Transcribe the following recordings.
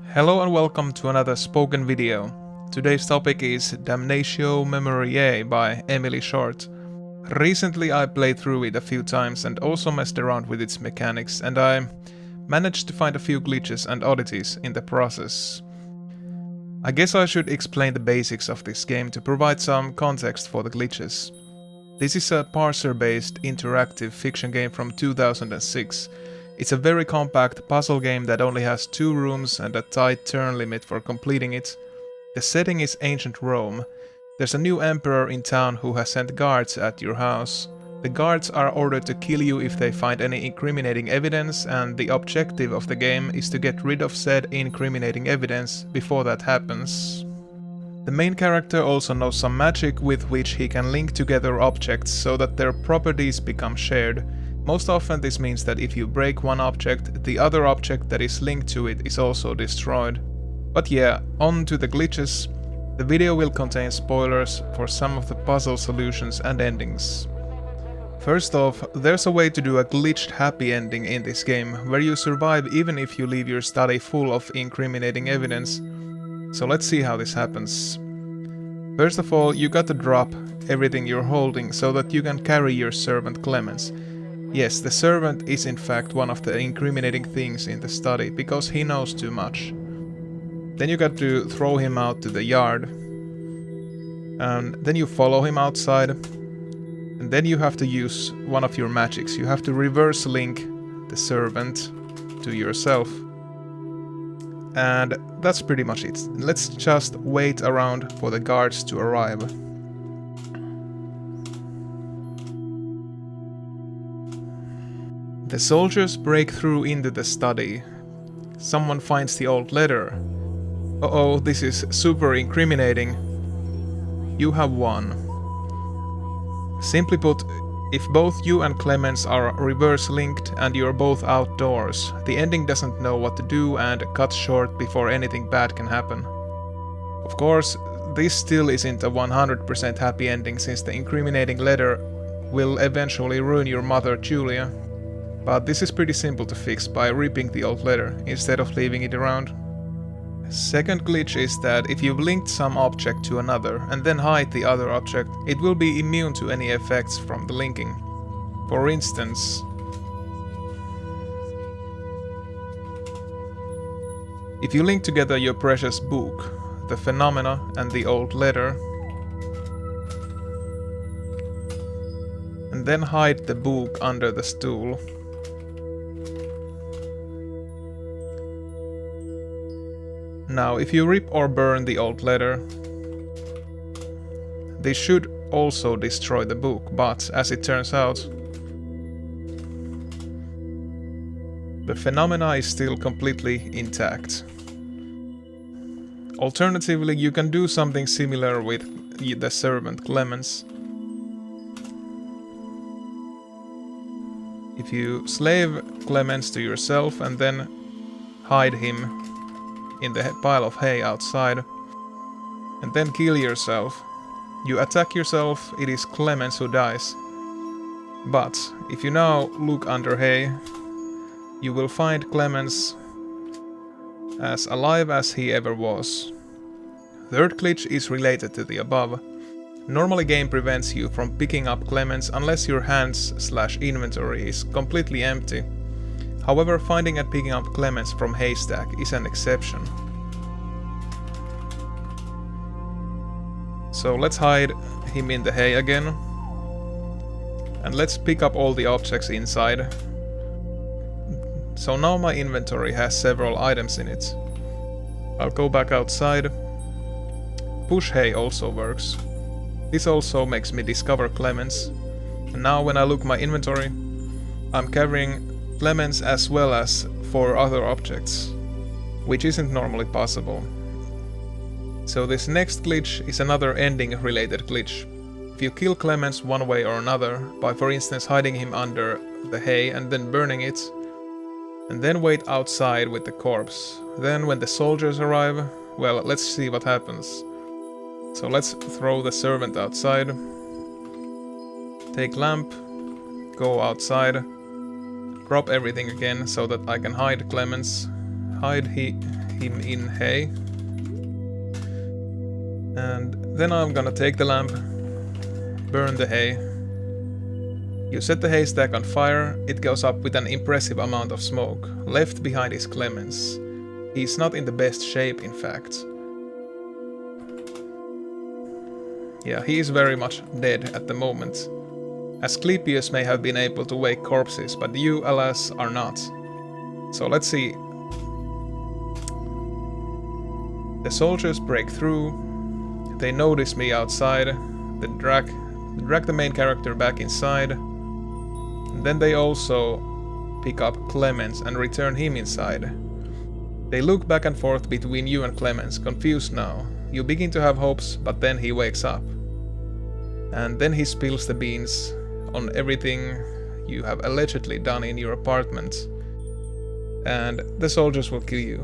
Hello and welcome to another spoken video. Today's topic is Damnatio Memoriae by Emily Short. Recently I played through it a few times and also messed around with its mechanics, and I managed to find a few glitches and oddities in the process. I guess I should explain the basics of this game to provide some context for the glitches. This is a parser-based interactive fiction game from 2006. It's a very compact puzzle game that only has 2 rooms and a tight turn limit for completing it. The setting is ancient Rome. There's a new emperor in town who has sent guards at your house. The guards are ordered to kill you if they find any incriminating evidence, and the objective of the game is to get rid of said incriminating evidence before that happens. The main character also knows some magic with which he can link together objects so that their properties become shared. Most often this means that if you break one object, the other object that is linked to it is also destroyed. But yeah, on to the glitches. The video will contain spoilers for some of the puzzle solutions and endings. First off, there's a way to do a glitched happy ending in this game, where you survive even if you leave your study full of incriminating evidence. So let's see how this happens. First of all, you gotta drop everything you're holding so that you can carry your servant Clemens. Yes, the servant is in fact one of the incriminating things in the study, because he knows too much. Then you got to throw him out to the yard. And then you follow him outside. And then you have to use one of your magics. You have to reverse link the servant to yourself. And that's pretty much it. Let's just wait around for the guards to arrive. The soldiers break through into the study. Someone finds the old letter. Uh-oh, this is super incriminating. You have won. Simply put, if both you and Clemens are reverse linked and you're both outdoors, the ending doesn't know what to do and cuts short before anything bad can happen. Of course, this still isn't a 100% happy ending, since the incriminating letter will eventually ruin your mother, Julia. But this is pretty simple to fix by ripping the old letter instead of leaving it around. Second glitch is that if you've linked some object to another and then hide the other object, it will be immune to any effects from the linking. For instance, if you link together your precious book, the phenomena, and the old letter, and then hide the book under the stool, now, if you rip or burn the old letter, they should also destroy the book, but as it turns out, the phenomena is still completely intact. Alternatively, you can do something similar with the servant Clemens. If you slave Clemens to yourself and then hide him in the pile of hay outside, and then kill yourself. You attack yourself, it is Clemens who dies. But if you now look under hay, you will find Clemens as alive as he ever was. Third glitch is related to the above. Normally game prevents you from picking up Clemens unless your hands/inventory is completely empty. However, finding and picking up Clemens from haystack is an exception. So let's hide him in the hay again. And let's pick up all the objects inside. So now my inventory has several items in it. I'll go back outside. Push hay also works. This also makes me discover Clemens. And now when I look my inventory, I'm carrying Clemens as well as 4 other objects, which isn't normally possible. So this next glitch is another ending related glitch. If you kill Clemens one way or another, by for instance hiding him under the hay and then burning it, and then wait outside with the corpse, then when the soldiers arrive, well, let's see what happens. So let's throw the servant outside, take lamp, go outside, drop everything again so that I can hide Clemens, hide him in hay. And then I'm gonna take the lamp, burn the hay. You set the haystack on fire, it goes up with an impressive amount of smoke. Left behind is Clemens. He's not in the best shape, in fact. Yeah, he is very much dead at the moment. Asclepius may have been able to wake corpses, but you, alas, are not. So let's see. The soldiers break through. They notice me outside. They drag the main character back inside. And then they also pick up Clemens and return him inside. They look back and forth between you and Clemens, confused now. You begin to have hopes, but then he wakes up. And then he spills the beans on everything you have allegedly done in your apartment. And the soldiers will kill you.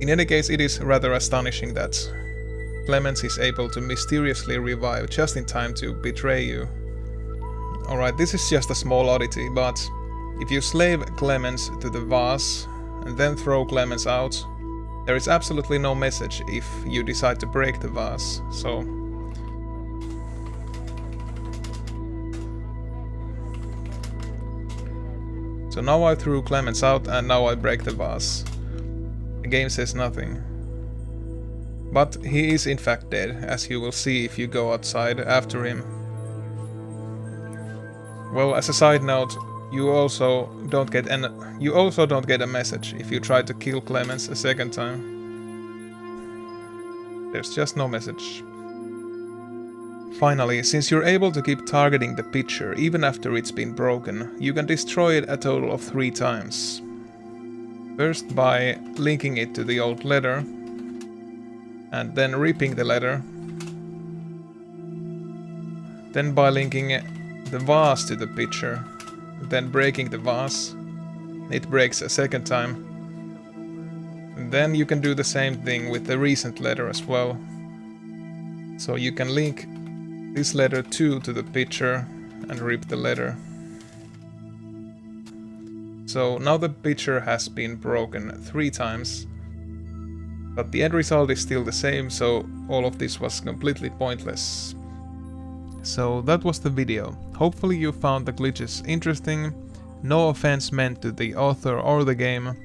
In any case, it is rather astonishing that Clemens is able to mysteriously revive just in time to betray you. Alright, this is just a small oddity, but if you slave Clemens to the vase and then throw Clemens out, there is absolutely no message if you decide to break the vase, so now I threw Clemens out and now I break the vase. The game says nothing. But he is in fact dead, as you will see if you go outside after him. Well, as a side note, you also don't get a message if you try to kill Clemens a second time. There's just no message. Finally, since you're able to keep targeting the picture even after it's been broken, you can destroy it a total of 3 times. First by linking it to the old letter, and then ripping the letter. Then by linking the vase to the picture, then breaking the vase. It breaks a second time. And then you can do the same thing with the recent letter as well. So you can link this letter 2 to the picture and rip the letter. So now the picture has been broken 3 times, but the end result is still the same, so all of this was completely pointless. So that was the video. Hopefully you found the glitches interesting. No offense meant to the author or the game.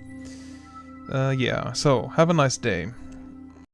Yeah, so have a nice day.